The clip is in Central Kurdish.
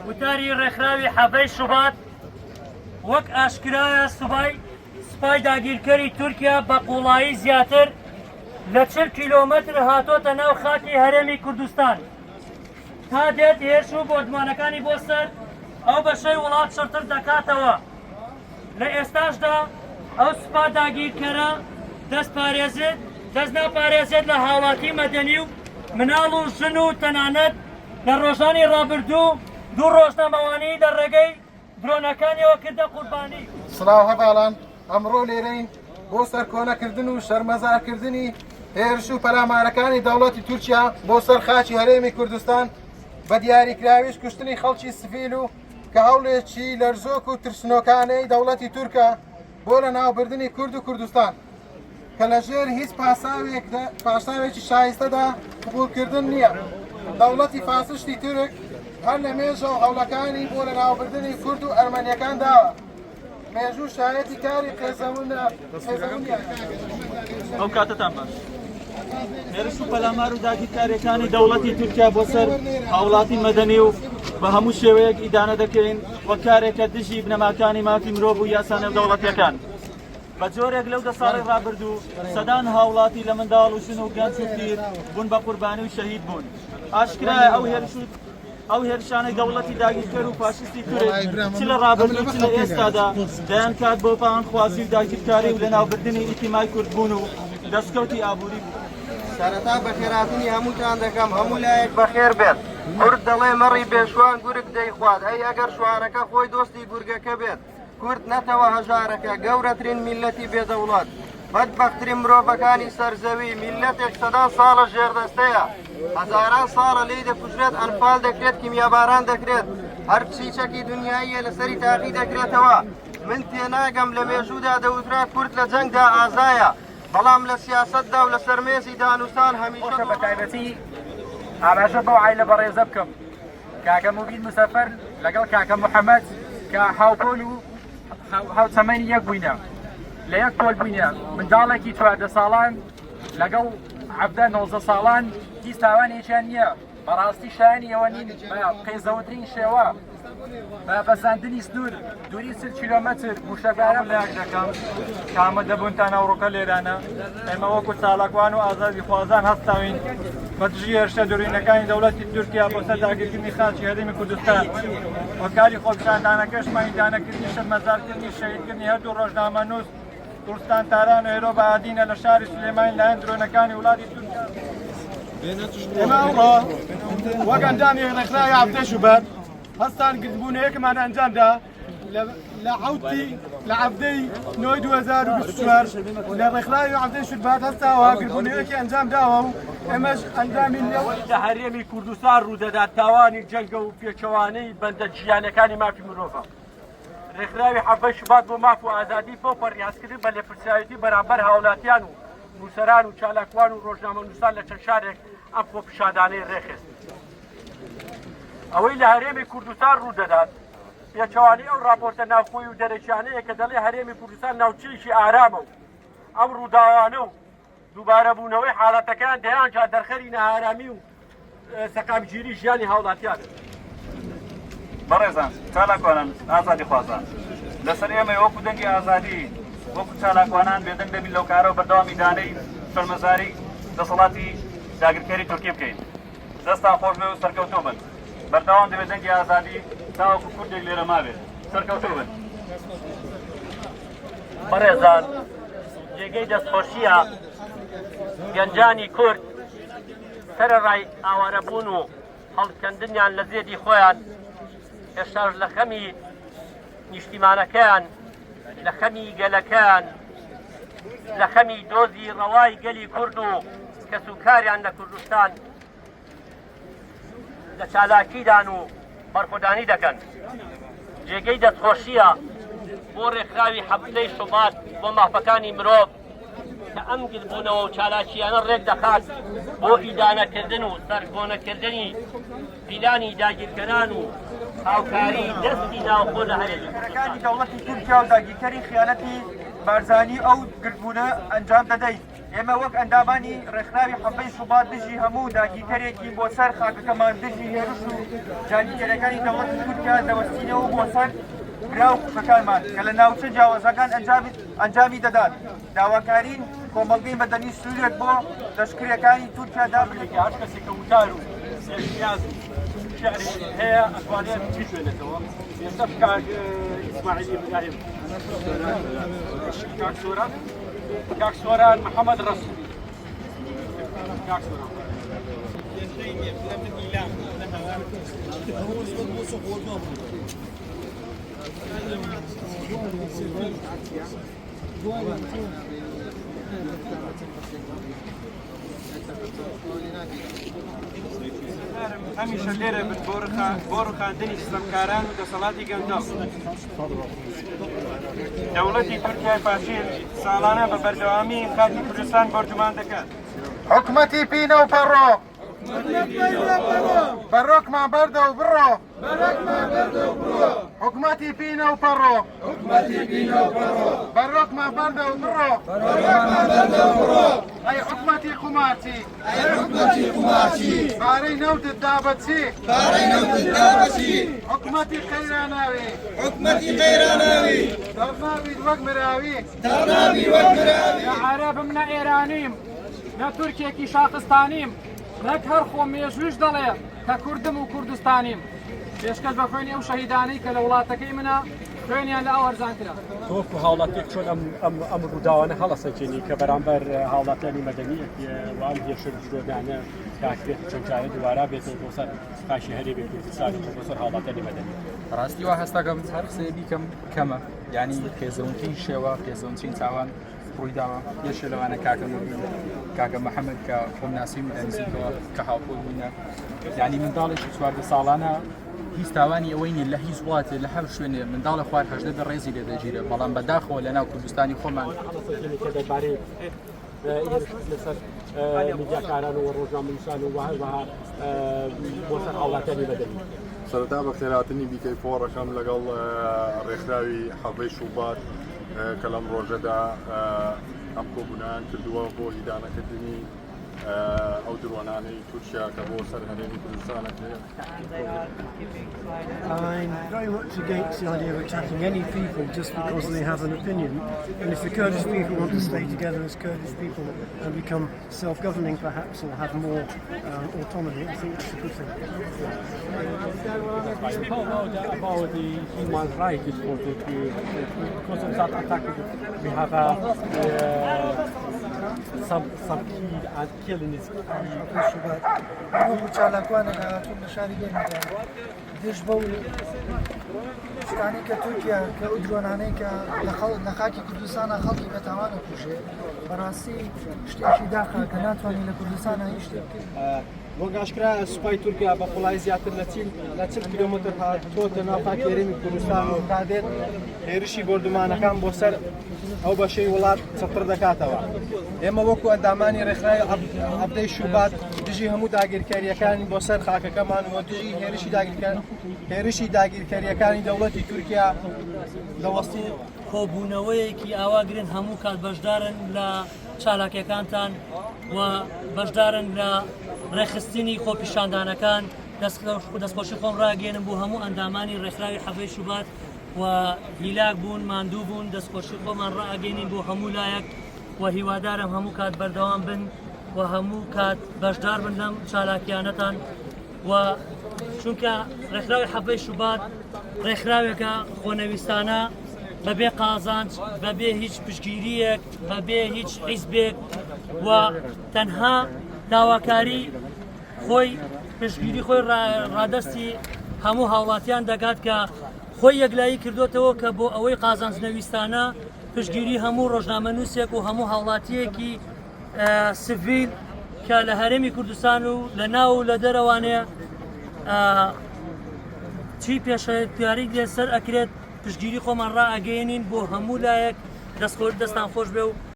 وتاری ڕێکخراوی حەڤەی شوبات وەک ئاشکرایە سوپای داگیرکەری تورکیا بە قوڵایی زیاتر لە 40 کیلۆمەتر هاتۆتە ناو خاکی هەرێمی کوردستان تا دێت هێرش و بۆدمانەکانی بۆ سەر ئەو بەشەی وڵات شڕتر دەکاتەوە. لە ئێستاشدا ئەو سوپا داگیرکەرە دەست ناپارێزێت لە هاوڵاتی مەدەنی و مناڵ و ژن و تەنانەت لە ڕۆژانی ڕابردوو 2 ڕۆژنامەوانی لە ڕێگەی درۆنەکانیەوە کردە قوربانی. سڵاو هەواڵان، ئەمڕۆ لێرەین بۆ سەرکۆنەکردن و شەرمەزارکردنی هێرش و پەلامارەکانی دەوڵەتی تورکیا بۆ سەر خاچی هەرێمی کوردستان بە دیاریکراویش کوشتنی خەڵکی سڤیل و کە هەوڵێکی لەرزۆک و ترسنۆکانەی دەوڵەتی تورکە بۆ لە ناوبردنی کورد و کوردستان کە لەژێر هیچ پاشاوێکی شایستەدا قبولکردن نییە. دەوڵەتی فاسشتی تورک هەر لە مێژە و هەوڵەکانی بۆ لە ناوبردنی کورد و ئەرمەنیەکان داوە. مێژوو شایەتی کاری قێزەونە. ئەو کاتتان باش. هێرش و پەلامار و داگیرکاریەکانی دەوڵەتی تورکیا بۆ سەر هاوڵاتی مەدەنی و بە هەموو شێوەیەک ئیدانە دەکەین وەک کارێکە دژی بنەماکانی مافی مرۆڤ و یاسانە دەوڵەتیەکان. بە جۆرێک لەو 10 ساڵی ڕابردوو سەدان هاوڵاتی لە منداڵ و ژن و گەنج و پیر بوون بە قوربانی و شەهید بوون. ئاشکرایە ئەو هێرشانەی دەوڵەتی داگیرکەر و فاشستی تورک چ لە ڕابردوو چ لە ئێستادا دەیان کات بۆ پاهەنخوازی و داگیرکاری و لە ناوبردنی ئیتیمای کورد بوون و دەستکەوتی ئابووری بوون. سەرەتا بەخێراتنی هەمووتان دەکەم هەموو لایەک بەخێر بێت. کورد دەڵێ مەڕی بێشوان گورگ دەیخوات، هەی ئەگەر شوانەکە خۆی دۆستی گورگەکە بێت. کورد نەتەوە هەژارەکە گەورەترین میلەتی بێدەوڵات، بەدبەختترین مرۆڤەکانی سەرزەوی، میلەتێک 100 ساڵە ژێردەستەیە، هەزاران ساڵە لێی دەپوشرێت، ئەنفال دەکرێت، کیمیاباران دەکرێت، هەر پچیچەکی دنیاییە لەسەری تاقی دەکرێتەوە. من تێناگەم لە مێژوودا دەوترا کورد لە جەنگدا ئازایە، بەڵام لە سیاسەتدا و لە سەرمێزی دانوستان هەمیشە بە تایبەتی ئاماژە بەو عایلە بەڕێزە بکەم. کاکە موبین مسەفەر لەگەڵ کاکە محەممەد کە هاوپۆل و هاوچەمەنی یەک بووینە، لە یەک پۆل بووینە، منداڵێکی 14 ساڵان لەگەڵ 19 ساڵان هیچ تاوانێکیان نییە. بەڕاستی شایانی ئەوە نین قێزەوترین شێوە بە بەساندنی سنوور دووری 30 کیلۆمەتر موشەکارم لایەک دەکەم کامە دەبوونتان ئەوڕۆکە لێرانە. ئێمە وەکو چالاکوان و ئازادی خوازان هەستاوین بە دژی هێرشە دوورینەکانی دەوڵەتی تورکیا بۆ سەر داگیرکردنی خاچی هەرێمی کوردستان وەکاری خۆپیشاندانەکەشمانی دانەکردنی شەرمەزارکردنی شەهیدکردنی هەردوو ڕۆژنامە نووس کوردستان تاران و هێرۆ بەعادینە لە شاری سلێمانی لایەن درۆنەکانی وڵاتی تورکیا. ئێمە ئەمڕۆ وەک ئەنجامی ڕێکخراوی هەفتەی شوبەت هەستان کردبوونەیەکمان ئەنجامدا لە هەفتەی نۆی 2024 لە ڕێکخراوی هەفتەی شوبەت هەستاوە کردبوونەیەکی ئەنجام داوە و ئێمەش ئەنجامی لە هەرێمی کوردستان ڕوودەدات تاوانی جەنگە و پێچەوانەی بەندە جیانەکانی مافی مرۆڤە. ڕێکخراوی هەفتەی شوبەت بۆ ماف و ئازادی بۆ پەڕیازکردن بە لێپرسایەتی بەرامبەر هاوڵاتیان و نووسەران و چالاکوان و ڕۆژنامە نووسان لە چەند شارێک ئەم خۆپیشاندانەی ڕێخست. ئەوەی لە هەرێمی کوردستان ڕوودەدات پێچەوانەی ئەو راپۆرتە ناوخۆی و دەرەکیانەیە کە دەڵێ هەرێمی کوردستان ناوچەیەکی ئارامە و ئەم ڕووداوانە و دووبارە بوونەوەی حاڵەتەکان دەیانجا دەرخەری نەهارامی و سەقامگیری ژیانی هاوڵاتیانە. بەڕێزان چالاکوانان ئازادی خوازان لەسەر ئێمە وەکو دەنگی ئازادی وەکو چالاکوانان بێدەنگ دەبین لەو کارە و بەردەوامی دانەی شەرمەزاری دەسەڵاتی داگیرکەری تورکیا بکەین. دەستان خۆش بێ و سەرکەوتۆ بن. بەردەوام دەبێت دەنگی ئازادی تاوەکو کوردێک لێرە مابێت. سەرکەوتۆ بن. بەڕێزان جێگەی دەستخۆشیە گەنجانی کورد سەرەڕای ئاوارەبوون و هەڵکەندنیان لە زێدی خۆیان هێشتاش لە خەمی نیشتیمانەکەیان، لە خەمی گەلەکەیان، لە خەمی دۆزی ڕەوای گەلی کورد و کەسوکاریان لە کوردستان لە چالاکیدان و بەرخۆدانی دەکەن. جێگەی دەستخۆشیە بۆ ڕێکخراوی هەفتەی شوبات بۆ مافەکانی مرۆڤ کە ئەم گربوونەوە و چالاکیانە ڕێک دەخات بۆ ئیدانەکردن و سەرکۆنەکردنی پیلانی داگیرکەران و هاوکاری دەستی ناوخۆ لە هەرێمی دەوڵەتی تورکیا و داگیرکەری خیانەتی بارزانی ئەو گربوونە ئەنجام دەدەین. ئێمە وەک ئەندامانی ڕێکخراوی حەفەی شوبات دژی هەموو داگیرکەرێکی بۆ سەر خاکەکەمان دژی هێرش و جاریگەرەکانی دەوڵەتی تورکیا دەوەستینەوە بۆ سەر براو کوشەکانمان کە لە ناوچە جیاوازەکان ئەنجامی دەدات. داواکارین کۆمەڵگەی مەدەنی سوورێک بۆ لەشکریەکانی تورکیا دابنێکی هەر کەسێکە وتار و سێژیاز شعری هەیە ئەتوانێت بشوێنێتەوە. ئێستا کاک ئیسماعیلی بگایم کاک سۆران محەممەد ڕەسوول کاک سۆران هەمیشە لێرە بن بۆ ڕخاندنی سیستەمکاران و دەسەڵاتی گەندەڵ. دەوڵەتی تورکیای پاشێر ساڵانە بە بەردەوامی خاکی کوردستان بەرجەمان دەکات. حکومەتی پینە و پەڕۆ بەڕۆکمان بەردە و بڕۆ حکومەتی پینە و پەڕۆ بەڕۆکمان بەردە و بڕۆ ئەی حکومەتی قوماچی بارەی نەوتت دا بەچی حکومەتی قەیراناوی دەڕناویت وەک مراوی عەرەب منە ئێرانیم نە تورکێکی شاقستانیم نەک هەر خۆم مێژویش دەڵێ کە کوردم و کوردستانیم. پێشکەش بە خوێنی ئەو شەهیدانەی کە لە وڵاتەکەی منە خوێنیان لە ئەو ئەرزانترە. تۆکو هاوڵاتێک چۆن ئەم ڕووداوانە هەڵەسەکێنی کە بەرامبەر هاوڵاتیانی مەدەنیەتی وان هێشر جۆدانە کاکرێت چەند جارە دووارا بێتەوە بۆ سەر پاشی هەرێمی کوردستان و بۆ سەر هاوڵاتیانی مەدەنی. ڕاستی وا هەستەکەم هەر قسەیە بیکەم کەمە، یعنی پێزەونترین شێوە پێزەونترین چاوان ڕوویداوە یەشە لەوانە کاکە محەممەد کە خۆم ناسیم دەنزیکەوە کە هاوپۆل بووینە، یعنی منداڵێکی 14 ساڵانە هیچ تاوانی ئەوەی نیە لە هیچ وڵاتێ لە هەر شوێنێ منداڵە خوار هەژدە بە ڕێزی لێ دەگیرێت، بەڵام بەداخەوە لە ناو کوردستانی خۆمان لەسەر میدیاکاران و ڕۆژنامەنووسان و وهەروەها بۆ سەر هاوڵاتیانی مەدەنی. سەرەتا بە خێراتنی بیکەی فۆڕەکەم لەگەڵ ڕێکخراوی حەفەی شوبات کە لەم ڕۆژەدا ئەم کۆبوونیان کردووە بۆ هیدانەکردنی ئەو درۆنانەی تورکیا کە بۆ سەر هەرێمی کوردستانەکرێت. I'm very much against the idea of attacking any people just because they have an opinion. And if the Kurdish people want to stay together as Kurdish people and become self-governing perhaps or have more autonomy, I think that's a good thing. About the human rights is for because of that attack we have some kid and killing his دش بەو شتانی کە تورکیا کە ئەو درۆنانەی کە لە خاکی کوردستانە خەڵکی بەتاوانە کوژێ بەڕاستی شتێکی داخە کە ناتوانین لە کوردستانە هیچ شتێک بکەین. بۆ گاشکرا سوپای تورکیا بە قوڵای زیاتر لە 40 کیلۆمتر هاتوۆتە ناو خاکی هەرێمی کوردستان و تا دێت هێرشی بردومانەکان بۆ سەر ئەو بەشەی وڵات چەتر دەکاتەوە. ئێمە وەکو ئەندامانی ڕێکخراوی عەبدەی شوبات دژی هەموو داگیرکاریەکانی بۆ سەر خاکەکەمان و دژی هێرشی داگیرکاریەکانی دەوڵەتی تورکیا دەوەستی کۆبوونەوەیەکی ئاواگرن هەموو کات بەشدارن لە چالاکیەکانتان و بەشدارن لە ڕێخستنی خۆپیشاندانەکان دەستخۆشی خۆم ڕاگەێنم بۆ هەموو ئەندامانی ڕێکخراوی حەفەی شوبات و هیلاک بوون ماندوو بوون دەستخۆشی خۆمان ڕاگەێنین بۆ هەموو لایەک و هیوادارم هەموو کات بەردەوام بن و هەموو کات بەشدار بن لەم چالاکیانەتان و چونکە ڕێکخراوی حەفەی شوبات ڕێکخراوێکە خۆنەویستانە بەبێ قازانج بەبێ هیچ پشتگیریەک بەبێ هیچ حیزبێک و تەنها داواکاری خۆی پشتگیری خۆی ڕادەستی هەموو هاوڵاتیان دەکات کە خۆی یەکلایی کردوتەوە کە بۆ ئەوەی قازانجنەویستانە پشتگیری هەموو ڕۆژنامەنووسێک و هەموو هاوڵاتیەکی سڤیل کە لە هەرێمی کوردستان و لە ناو و لە دەرەوانەیە چی پێشەیاری لێسەر ئەکرێت پشتگیری خۆمان ڕائەگەێنین بۆ هەموو لایەک دەستان خۆش بێ و